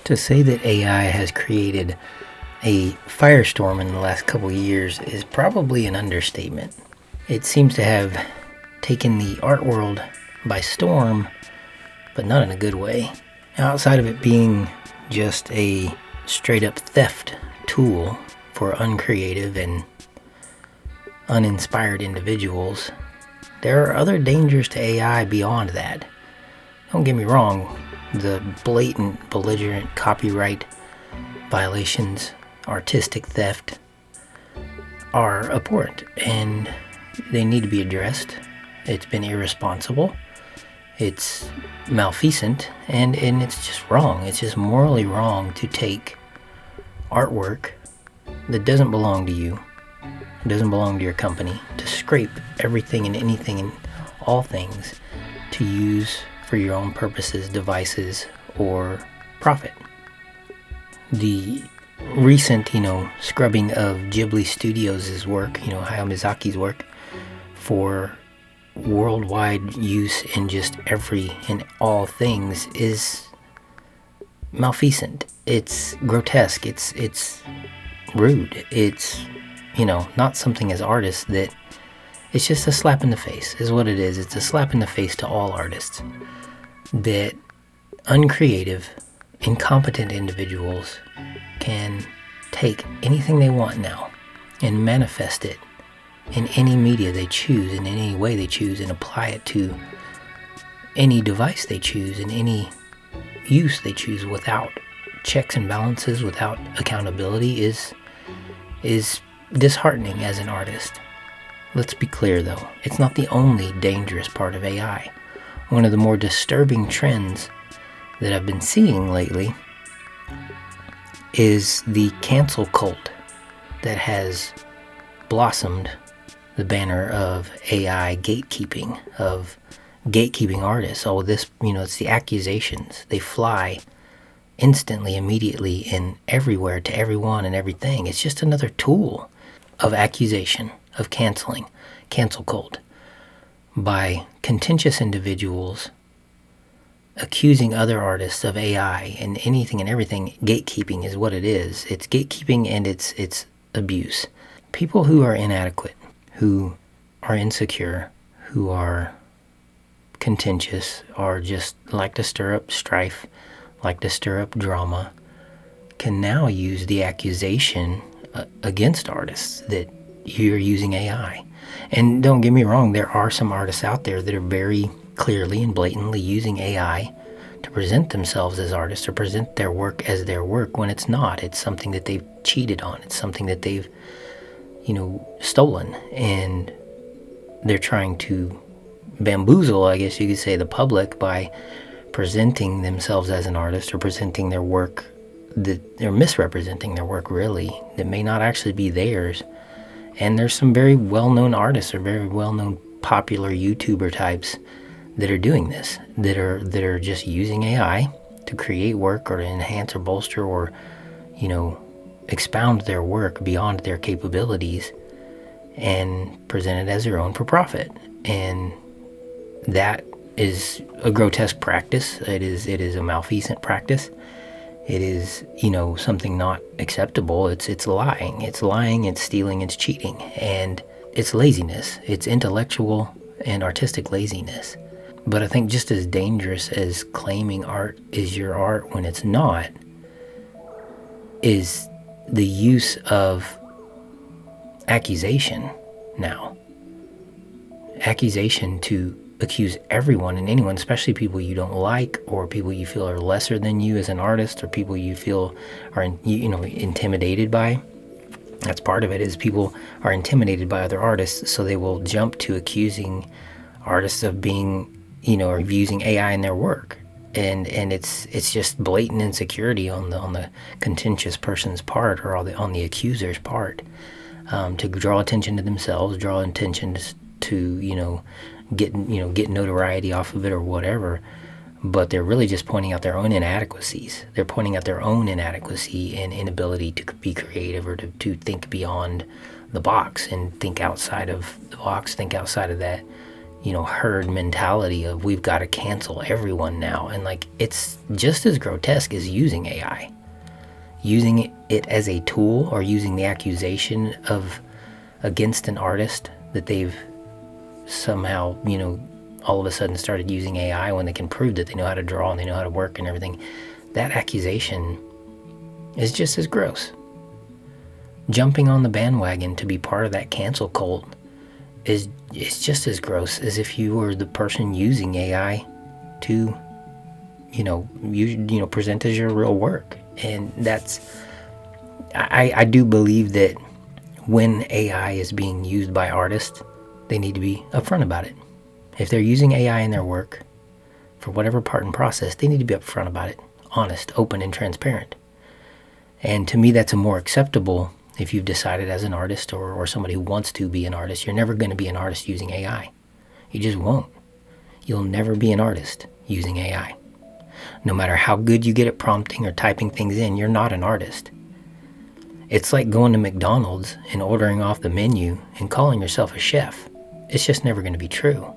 To say that AI has created a firestorm in the last couple of years is probably an understatement. It seems to have taken the art world by storm, but not in a good way. Outside of it being just a straight up theft tool for uncreative and uninspired individuals, there are other dangers to AI beyond that. Don't get me wrong, the blatant, belligerent copyright violations, artistic theft are abhorrent and they need to be addressed. It's been irresponsible, it's malfeasant, and it's just wrong. It's just morally wrong to take artwork that doesn't belong to you, it doesn't belong to your company, to scrape everything and anything and all things to use for your own purposes, devices, or profit. The recent, scrubbing of Ghibli Studios' work, Hayao Miyazaki's work, for worldwide use in just every and all things is malfeasant. It's grotesque. It's rude. It's, not something as artists that it's just a slap in the face is what it is. It's a slap in the face to all artists that uncreative, incompetent individuals can take anything they want now and manifest it in any media they choose, in any way they choose, and apply it to any device they choose, in any use they choose, without checks and balances, without accountability, is disheartening as an artist. Let's be clear though, it's not the only dangerous part of AI. One of the more disturbing trends that I've been seeing lately is the cancel cult that has blossomed the banner of AI gatekeeping, of gatekeeping artists. Oh, this, it's the accusations. They fly instantly, immediately, and everywhere to everyone and everything. It's just another tool of accusation, of canceling, cancel cult, by contentious individuals accusing other artists of AI and anything and everything. Gatekeeping is what it is. It's gatekeeping and it's abuse. People who are inadequate, who are insecure, who are contentious, or just like to stir up strife, like to stir up drama, can now use the accusation against artists that you're using AI. And don't get me wrong, there are some artists out there that are very clearly and blatantly using AI to present themselves as artists or present their work as their work when it's not. It's something that they've cheated on. It's something that they've, stolen. And they're trying to bamboozle, I guess you could say, the public by presenting themselves as an artist or presenting their work that they're misrepresenting their work, really, that may not actually be theirs. And there's some very well-known artists or very well-known popular YouTuber types that are doing this, that are just using AI to create work or to enhance or bolster or, expound their work beyond their capabilities and present it as their own for profit. And that is a grotesque practice. It is a malfeasant practice. It is, something not acceptable. It's lying. It's lying, it's stealing, it's cheating. And it's laziness. It's intellectual and artistic laziness. But I think just as dangerous as claiming art is your art when it's not, is the use of accusation now. Accusation to accuse everyone and anyone, especially people you don't like or people you feel are lesser than you as an artist or people you feel are intimidated by. That's part of it, is people are intimidated by other artists, so they will jump to accusing artists of being, or using AI in their work. And it's just blatant insecurity on the contentious person's part or on the accuser's part, to draw attention to themselves, draw attention to get notoriety off of it or whatever. But they're really just pointing out their own inadequacies. They're pointing out their own inadequacy and inability to be creative or to think beyond the box and think outside of the box, think outside of that herd mentality of we've got to cancel everyone now. And like, it's just as grotesque as using AI. Using it as a tool, or using the accusation of against an artist that they've somehow, all of a sudden started using AI when they can prove that they know how to draw and they know how to work and everything. That accusation is just as gross. Jumping on the bandwagon to be part of that cancel cult is just as gross as if you were the person using AI to, present as your real work. And I do believe that when AI is being used by artists, they need to be upfront about it. If they're using AI in their work for whatever part and process, they need to be upfront about it, honest, open, and transparent. And to me, that's a more acceptable. If you've decided as an artist or somebody who wants to be an artist, you're never going to be an artist using AI. You just won't. You'll never be an artist using AI. No matter how good you get at prompting or typing things in, you're not an artist. It's like going to McDonald's and ordering off the menu and calling yourself a chef. It's just never going to be true,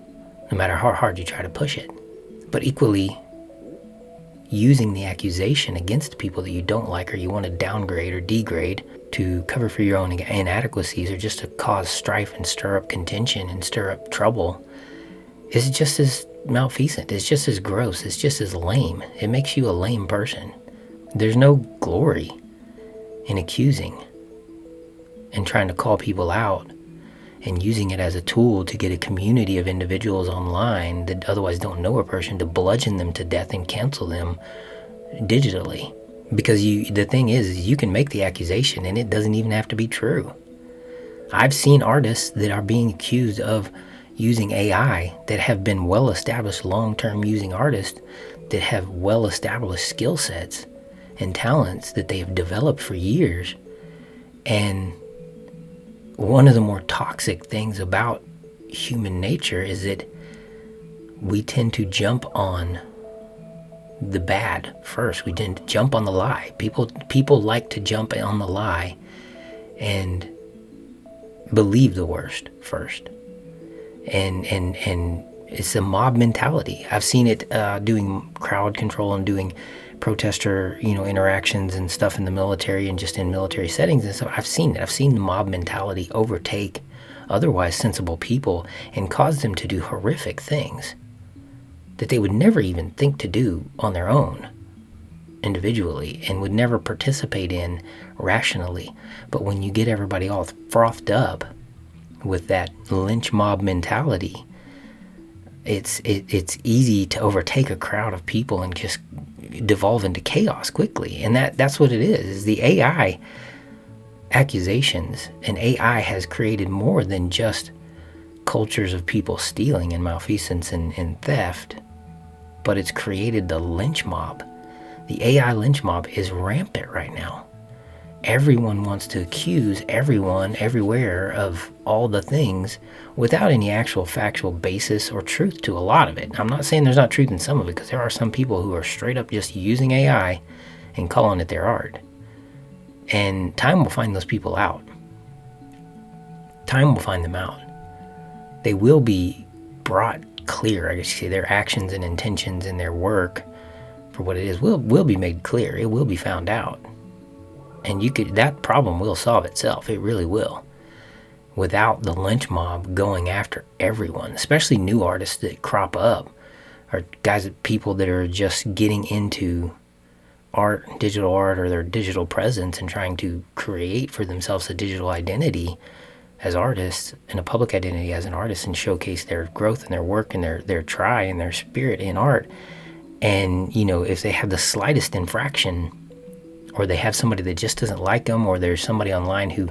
no matter how hard you try to push it. But equally, using the accusation against people that you don't like or you want to downgrade or degrade to cover for your own inadequacies, or just to cause strife and stir up contention and stir up trouble, is just as malfeasant. It's just as gross. It's just as lame. It makes you a lame person. There's no glory in accusing and trying to call people out and using it as a tool to get a community of individuals online that otherwise don't know a person, to bludgeon them to death and cancel them digitally. Because the thing is you can make the accusation and it doesn't even have to be true. I've seen artists that are being accused of using AI that have been well-established long-term using artists that have well-established skill sets and talents that they have developed for years. And one of the more toxic things about human nature is that we tend to jump on the bad first. We tend to jump on the lie. People like to jump on the lie and believe the worst first. And it's a mob mentality. I've seen it doing crowd control and doing protester, interactions and stuff in the military and just in military settings and stuff. I've seen it. I've seen the mob mentality overtake otherwise sensible people and cause them to do horrific things that they would never even think to do on their own individually and would never participate in rationally. But when you get everybody all frothed up with that lynch mob mentality, it's easy to overtake a crowd of people and just devolve into chaos quickly. And that's what it is the AI accusations. And AI has created more than just cultures of people stealing and malfeasance and theft, but it's created the lynch mob. The AI lynch mob is rampant right now. Everyone wants to accuse everyone everywhere of all the things without any actual factual basis or truth to a lot of it. I'm not saying there's not truth in some of it, because there are some people who are straight up just using AI and calling it their art. And time will find those people out. Time will find them out. They will be brought clear, I guess you say. Their actions and intentions and their work for what it is will be made clear. It will be found out. And that problem will solve itself. It really will. Without the lynch mob going after everyone, especially new artists that crop up, or people that are just getting into art, digital art, or their digital presence and trying to create for themselves a digital identity as artists and a public identity as an artist and showcase their growth and their work and their try and their spirit in art. And, if they have the slightest infraction, or they have somebody that just doesn't like them, or there's somebody online who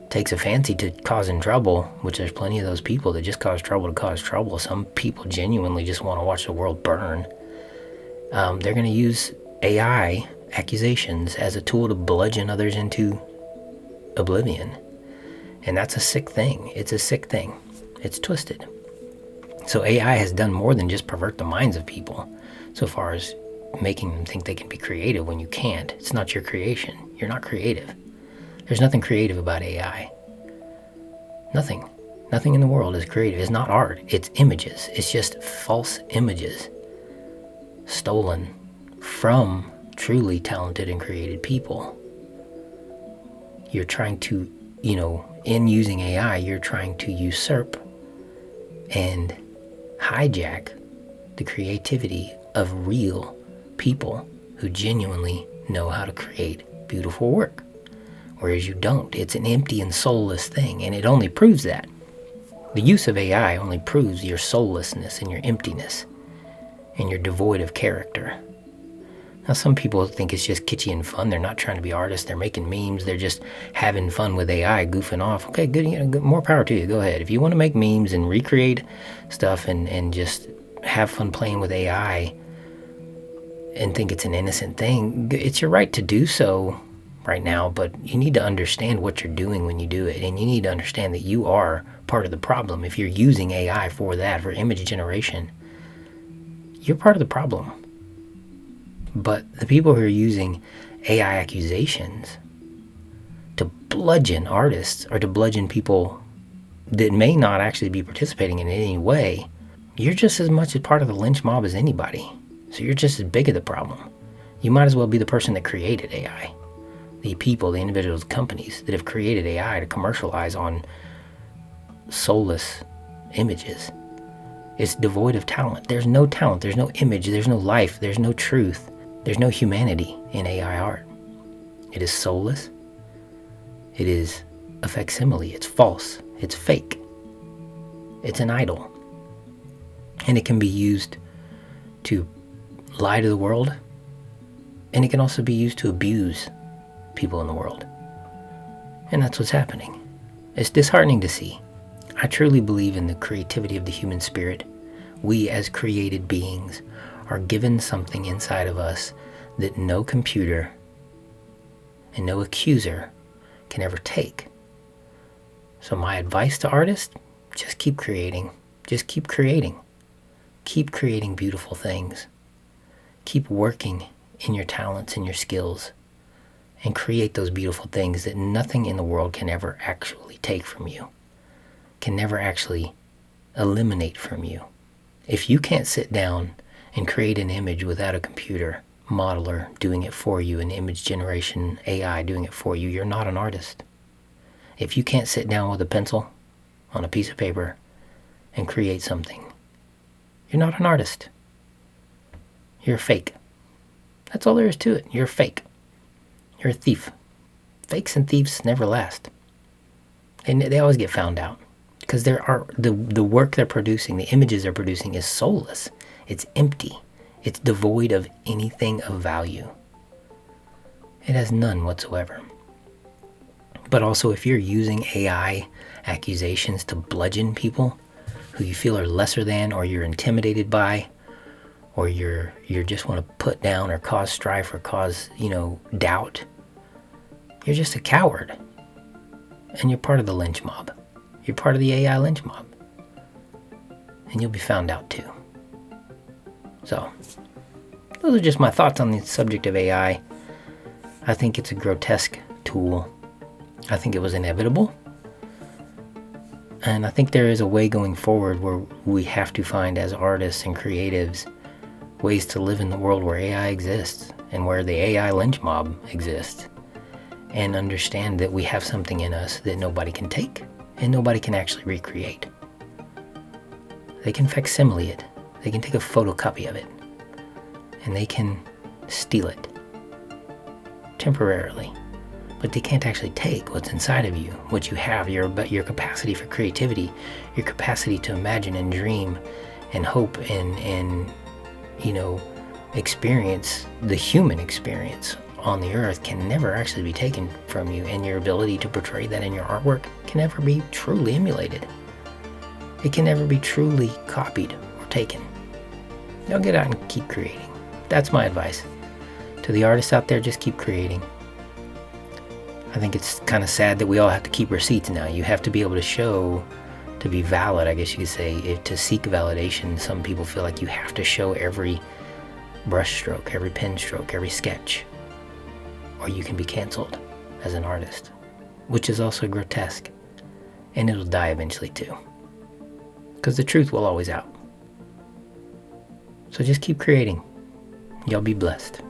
takes a fancy to causing trouble, which there's plenty of those people that just cause trouble to cause trouble. Some people genuinely just want to watch the world burn. They're going to use AI accusations as a tool to bludgeon others into oblivion. And that's a sick thing. It's a sick thing. It's twisted. So AI has done more than just pervert the minds of people, so far as making them think they can be creative when you can't. It's not your creation. You're not creative. There's nothing creative about AI. Nothing. Nothing in the world is creative. It's not art. It's images. It's just false images stolen from truly talented and created people. You're trying to, in using AI, you're trying to usurp and hijack the creativity of real people who genuinely know how to create beautiful work. Whereas you don't. It's an empty and soulless thing, and it only proves that. The use of AI only proves your soullessness and your emptiness and you're devoid of character. Now, some people think it's just kitschy and fun. They're not trying to be artists. They're making memes. They're just having fun with AI, goofing off. Okay, good. More power to you. Go ahead. If you want to make memes and recreate stuff and just have fun playing with AI and think it's an innocent thing, it's your right to do so right now, but you need to understand what you're doing when you do it, and you need to understand that you are part of the problem. If you're using AI for that, for image generation, you're part of the problem. But the people who are using AI accusations to bludgeon artists or to bludgeon people that may not actually be participating in any way, you're just as much a part of the lynch mob as anybody. So you're just as big of the problem. You might as well be the person that created AI. The people, the individuals, companies that have created AI to commercialize on soulless images. It's devoid of talent. There's no talent, there's no image, there's no life, there's no truth, there's no humanity in AI art. It is soulless. It is a facsimile. It's false. It's fake. It's an idol. And it can be used to lie to the world, and it can also be used to abuse people in the world. And that's what's happening. It's disheartening to see. I truly believe in the creativity of the human spirit. We as created beings are given something inside of us that no computer and no accuser can ever take. So my advice to artists, just keep creating. Just keep creating. Keep creating beautiful things. Keep working in your talents and your skills and create those beautiful things that nothing in the world can ever actually take from you, can never actually eliminate from you. If you can't sit down and create an image without a computer modeler doing it for you, an image generation AI doing it for you, you're not an artist. If you can't sit down with a pencil on a piece of paper and create something, you're not an artist. You're a fake. That's all there is to it. You're a fake. You're a thief. Fakes and thieves never last. And they always get found out because the work they're producing, the images they're producing is soulless. It's empty. It's devoid of anything of value. It has none whatsoever. But also, if you're using AI accusations to bludgeon people who you feel are lesser than, or you're intimidated by, or you're just want to put down or cause strife or cause, doubt, you're just a coward. And you're part of the lynch mob. You're part of the AI lynch mob. And you'll be found out too. So, those are just my thoughts on the subject of AI. I think it's a grotesque tool. I think it was inevitable. And I think there is a way going forward where we have to find, as artists and creatives, ways to live in the world where AI exists and where the AI lynch mob exists, and understand that we have something in us that nobody can take and nobody can actually recreate. They can facsimile it. They can take a photocopy of it, and they can steal it temporarily. But they can't actually take what's inside of you, what you have, your capacity for creativity, your capacity to imagine and dream and hope and experience the human experience on the earth can never actually be taken from you, and your ability to portray that in your artwork can never be truly emulated. It can never be truly copied or taken. Now get out and keep creating. That's my advice. To the artists out there, just keep creating. I think it's kind of sad that we all have to keep receipts now. You have to be able to show, to be valid, I guess you could say, to seek validation. Some people feel like you have to show every brush stroke, every pen stroke, every sketch, or you can be canceled as an artist, which is also grotesque. and it'll die eventually too. Because the truth will always out. So just keep creating. Y'all be blessed.